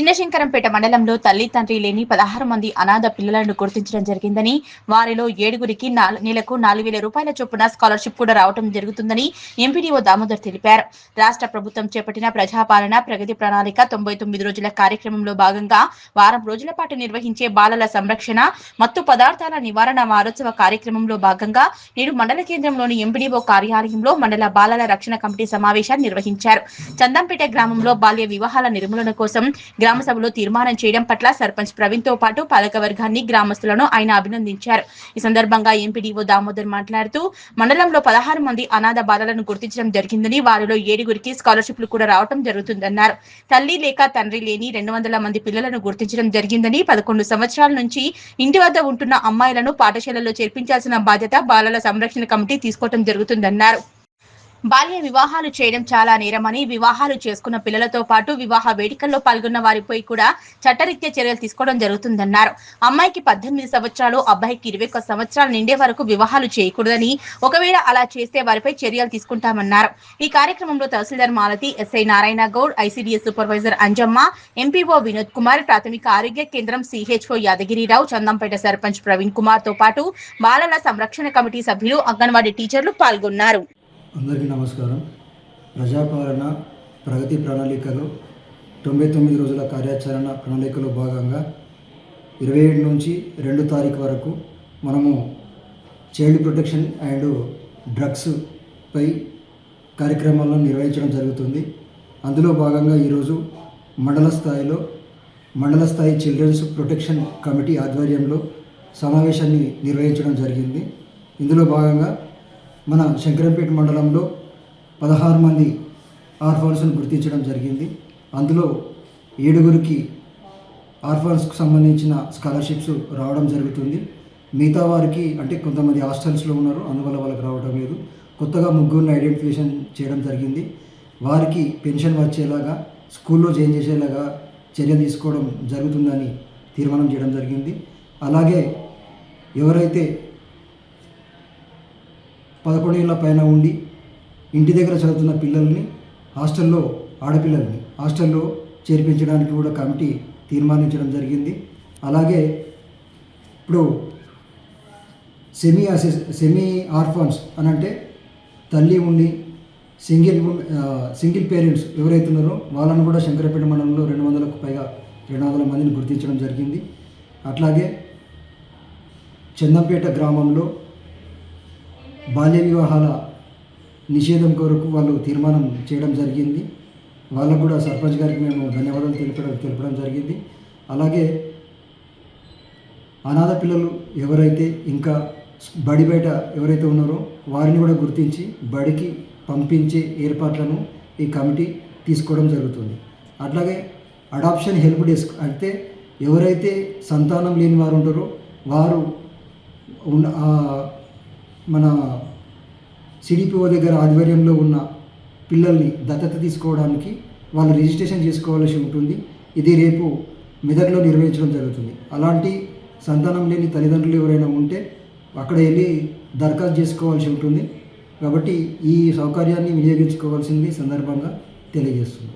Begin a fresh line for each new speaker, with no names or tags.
చిన్నశంకరంపేట మండలంలో తల్లి తండ్రి లేని 16 మంది అనాథ పిల్లలను గుర్తించడం జరిగిందని, వారిలో 7గురికి నెలకు 4,000 రూపాయల చొప్పున స్కాలర్షిప్ కూడా రావడం జరుగుతుందని ఎంపీడీఓ దామోదర్ తెలిపారు. రాష్ట్ర ప్రభుత్వం చేపట్టిన ప్రజాపాలన ప్రగతి ప్రణాళిక 99 రోజుల కార్యక్రమంలో భాగంగా వారం రోజుల పాటు నిర్వహించే బాలల సంరక్షణ, మత్తు పదార్థాల నివారణ వారోత్సవ కార్యక్రమంలో భాగంగా నేడు మండల కేంద్రంలోని ఎంపీడీఓ కార్యాలయంలో మండల బాలల రక్షణ కమిటీ సమావేశాన్ని నిర్వహించారు. చందంపేట గ్రామంలో బాల్య వివాహాల నిర్మూలన కోసం గ్రామ సభలో తీర్మానం చేయడం పట్ల సర్పంచ్ ప్రవీణ్ తో పాటు పాలకవర్గాన్ని, గ్రామస్తులను ఆయన అభినందించారు. ఈ సందర్భంగా ఎంపీడీఓ దామోదర్ మాట్లాడుతూ మండలంలో 16 మంది అనాథ బాలలను గుర్తించడం జరిగిందని, వారిలో 7గురికి స్కాలర్షిప్లు కూడా రావడం జరుగుతుందన్నారు. తల్లి లేక తండ్రి లేని 200 మంది పిల్లలను గుర్తించడం జరిగిందని, 11 సంవత్సరాల నుంచి ఇంటి వద్ద ఉంటున్న అమ్మాయిలను పాఠశాలలో చేర్పించాల్సిన బాధ్యత బాలల సంరక్షణ కమిటీ తీసుకోవడం జరుగుతుందన్నారు. బాల్య వివాహాలు చేయడం చాలా నేరమని, వివాహాలు చేసుకున్న పిల్లలతో పాటు వివాహ వేడుకల్లో పాల్గొన్న వారిపై కూడా చట్టరీత్యా చర్యలు తీసుకోవడం జరుగుతుందన్నారు. అమ్మాయికి 18 సంవత్సరాలు, అబ్బాయికి 21 సంవత్సరాలు నిండే వరకు వివాహాలు చేయకూడదని, ఒకవేళ అలా చేస్తే వారిపై చర్యలు తీసుకుంటామన్నారు. ఈ కార్యక్రమంలో tahsildar Malathi, SI Narayana Goud, ICDS supervisor Anjamma, MPO Vinod Kumar, ప్రాథమిక ఆరోగ్య కేంద్రం సిహెచ్ఓ యాదగిరిరావు, చందంపేట సర్పంచ్ ప్రవీణ్ కుమార్ తో పాటు బాలల సంరక్షణ కమిటీ సభ్యులు, అంగన్వాడీ టీచర్లు పాల్గొన్నారు.
అందరికీ నమస్కారం. ప్రజాపాలన ప్రగతి ప్రణాళికలో 99 రోజుల కార్యాచరణ ప్రణాళికలో భాగంగా 27 నుంచి 2 తారీఖు వరకు మనము చైల్డ్ ప్రొటెక్షన్ అండ్ డ్రగ్స్ పై కార్యక్రమాలను నిర్వహించడం జరుగుతుంది. అందులో భాగంగా ఈరోజు మండల స్థాయి చిల్డ్రన్స్ ప్రొటెక్షన్ కమిటీ ఆధ్వర్యంలో సమావేశాన్ని నిర్వహించడం జరిగింది. ఇందులో భాగంగా మన శంకరంపేట మండలంలో 16 మంది ఆర్ఫాన్స్ను గుర్తించడం జరిగింది. అందులో 7గురికి ఆర్ఫాన్స్కు సంబంధించిన స్కాలర్షిప్స్ రావడం జరుగుతుంది. మిగతా వారికి అంటే కొంతమంది హాస్టల్స్లో ఉన్నారు, అందువల్ల వాళ్ళకి రావడం లేదు. కొత్తగా 3గురిని ఐడెంటిఫికేషన్ చేయడం జరిగింది. వారికి పెన్షన్ వచ్చేలాగా, స్కూల్లో జాయిన్ చేసేలాగా చర్యలు తీసుకోవడం జరుగుతుందని తీర్మానం చేయడం జరిగింది. అలాగే ఎవరైతే 11 ఏళ్ల పైన ఉండి ఇంటి దగ్గర చదువుతున్న పిల్లల్ని ఆడపిల్లల్ని హాస్టల్లో చేర్పించడానికి కూడా కమిటీ తీర్మానించడం జరిగింది. అలాగే ఇప్పుడు సెమీ ఆర్ఫాన్స్ అనంటే తల్లి ఉండి సింగిల్ పేరెంట్స్ ఎవరైతే ఉన్నారో వాళ్ళను కూడా శంకరపేట మండలంలో 200కు పైగా 200 మందిని గుర్తించడం జరిగింది. అట్లాగే చందంపేట గ్రామంలో బాల్య వివాహాల నిషేధం కొరకు వాళ్ళు తీర్మానం చేయడం జరిగింది. వాళ్ళకు కూడా సర్పంచ్ గారికి మేము ధన్యవాదాలు తెలపడం జరిగింది. అలాగే అనాథ పిల్లలు ఎవరైతే ఇంకా బడి బయట ఎవరైతే ఉన్నారో వారిని కూడా గుర్తించి బడికి పంపించే ఏర్పాట్లను ఈ కమిటీ తీసుకోవడం జరుగుతుంది. అట్లాగే అడాప్షన్ హెల్ప్ డెస్క్ అంటే ఎవరైతే సంతానం లేని వారు ఉంటారో వారు మన సిడిపిఓ దగ్గర ఆధ్వర్యంలో ఉన్న పిల్లల్ని దత్తత తీసుకోవడానికి వాళ్ళు రిజిస్ట్రేషన్ చేసుకోవాల్సి ఉంటుంది. ఇది రేపు మెదక్లో నిర్వహించడం జరుగుతుంది. అలాంటి సంతానం లేని తల్లిదండ్రులు ఎవరైనా ఉంటే అక్కడ వెళ్ళి దరఖాస్తు చేసుకోవాల్సి ఉంటుంది. కాబట్టి ఈ సౌకర్యాన్ని వినియోగించుకోవాల్సింది సందర్భంగా తెలియజేస్తుంది.